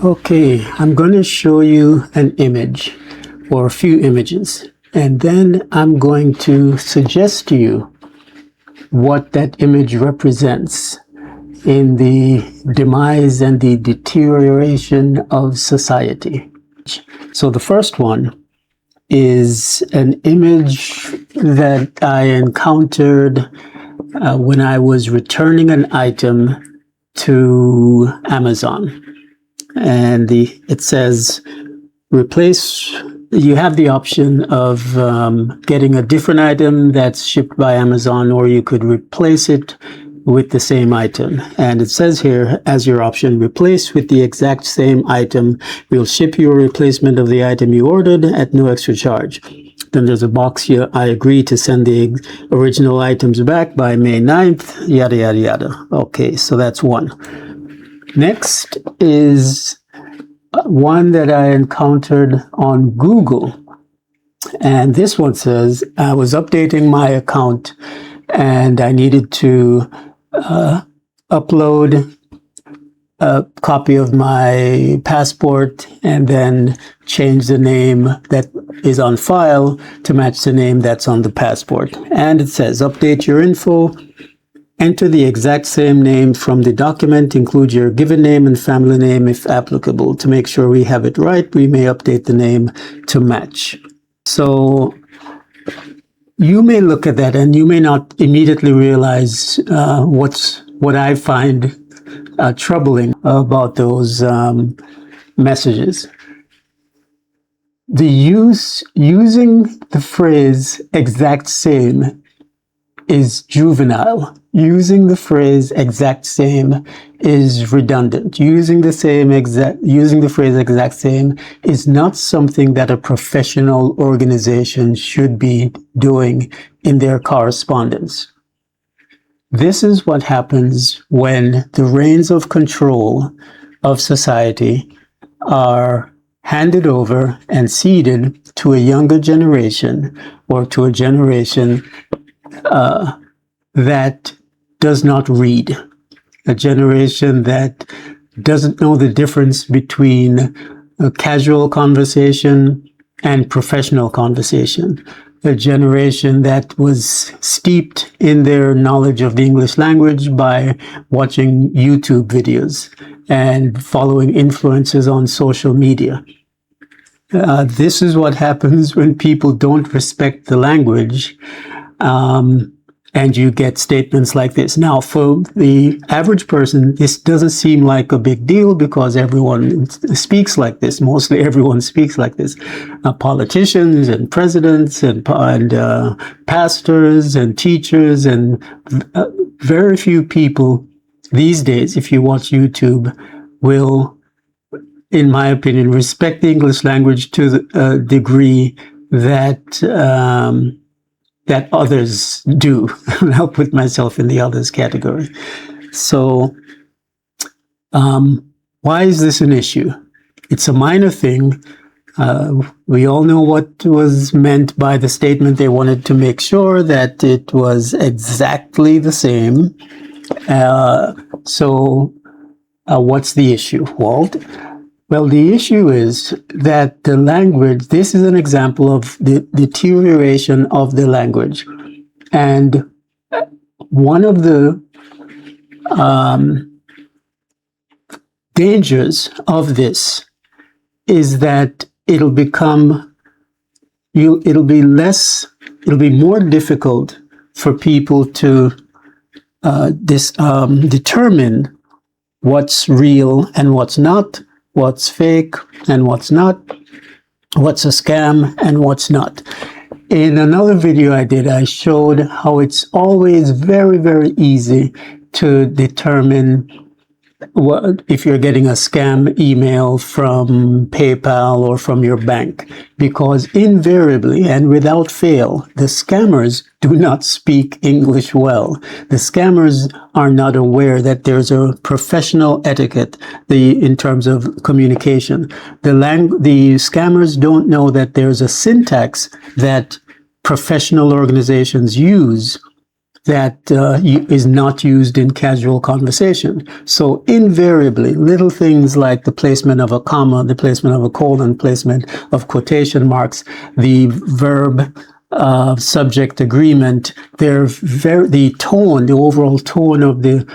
Okay, I'm going to show you an image or a few images, and then I'm going to suggest to you what that image represents in the demise and the deterioration of society. So the first one is an image that I encountered when I was returning an item to Amazon. And it says, replace, you have the option of getting a different item that's shipped by Amazon, or you could replace it with the same item. And it says here, as your option, replace with the exact same item. We'll ship you a replacement of the item you ordered at no extra charge. Then there's a box here, I agree to send the original items back by May 9th, yada, yada, yada. Okay, so that's one. Next is one that I encountered on Google. And this one says, I was updating my account and I needed to upload a copy of my passport and then change the name that is on file to match the name that's on the passport. And it says, update your info, enter the exact same name from the document, include your given name and family name if applicable. To make sure we have it right, we may update the name to match. So you may look at that and you may not immediately realize what I find troubling about those messages. The using the phrase exact same is juvenile. Using the phrase exact same is redundant. Using the phrase exact same is not something that a professional organization should be doing in their correspondence. This is what happens when the reins of control of society are handed over and ceded to a younger generation, or to a generation that does not read, a generation that doesn't know the difference between a casual conversation and professional conversation, a generation that was steeped in their knowledge of the English language by watching YouTube videos and following influencers on social media. This is what happens when people don't respect the language. And you get statements like this. Now, for the average person, this doesn't seem like a big deal because everyone speaks like this. Mostly everyone speaks like this. Politicians and presidents and pastors and teachers, and very few people these days, if you watch YouTube, will, in my opinion, respect the English language to the degree that that others do. I'll put myself in the others category. So, why is this an issue? It's a minor thing. We all know what was meant by the statement. They wanted to make sure that it was exactly the same. What's the issue, Walt? Well, the issue is that the language, this is an example of the deterioration of the language. And one of the dangers of this is that it'll be more difficult for people to determine what's real and what's not, what's fake and what's not, what's a scam and what's not. In another video I did, I showed how it's always very, very easy to determine if you're getting a scam email from PayPal or from your bank, because invariably and without fail, the scammers do not speak English well. The scammers are not aware that there's a professional etiquette in terms of communication. The scammers don't know that there's a syntax that professional organizations use that is not used in casual conversation. So invariably, little things like the placement of a comma, the placement of a colon, placement of quotation marks, the verb subject agreement, the tone, the overall tone of the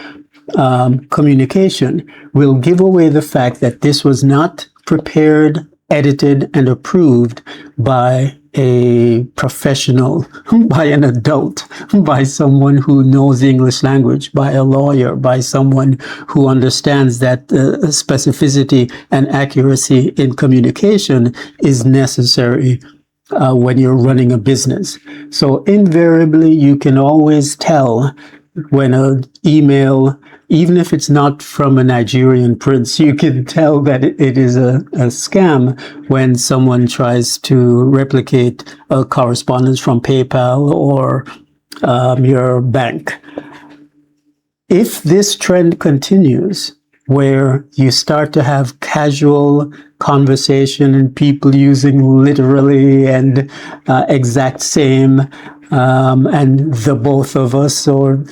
communication will give away the fact that this was not prepared, edited, and approved by a professional, by an adult, by someone who knows the English language, by a lawyer, by someone who understands that specificity and accuracy in communication is necessary when you're running a business. So invariably, you can always tell when an email, even if it's not from a Nigerian prince, you can tell that it is a scam when someone tries to replicate a correspondence from PayPal or your bank. If this trend continues, where you start to have casual conversation and people using literally and exact same and the both of us, or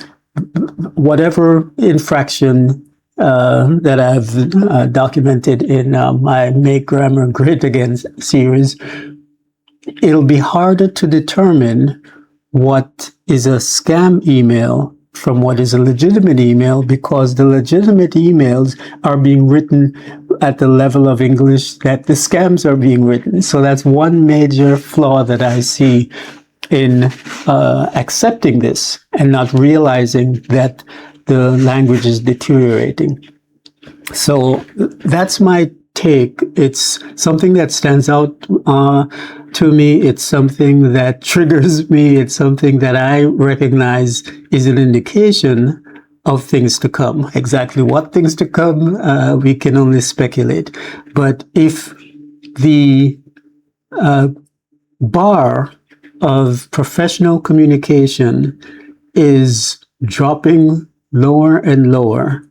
whatever infraction that I've documented in my Make Grammar Great Again series, it'll be harder to determine what is a scam email from what is a legitimate email, because the legitimate emails are being written at the level of English that the scams are being written. So that's one major flaw that I see in accepting this and not realizing that the language is deteriorating. So that's my take. It's something that stands out to me. It's something that triggers me. It's something that I recognize is an indication of things to come. Exactly what things to come, we can only speculate. But if the bar of professional communication is dropping lower and lower,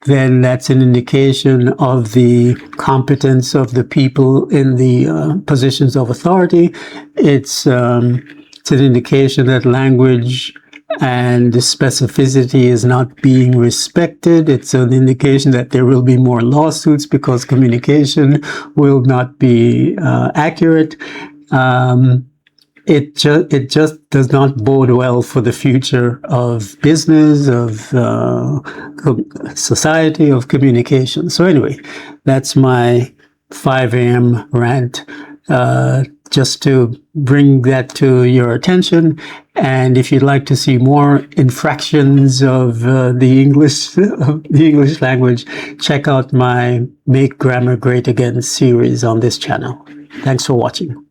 then that's an indication of the competence of the people in the positions of authority. It's an indication that language and the specificity is not being respected. It's an indication that there will be more lawsuits because communication will not be accurate. It just does not bode well for the future of business, of society, of communication. So anyway, that's my 5 a.m. rant, just to bring that to your attention. And if you'd like to see more infractions of the English language, check out my Make Grammar Great Again series on this channel. Thanks for watching.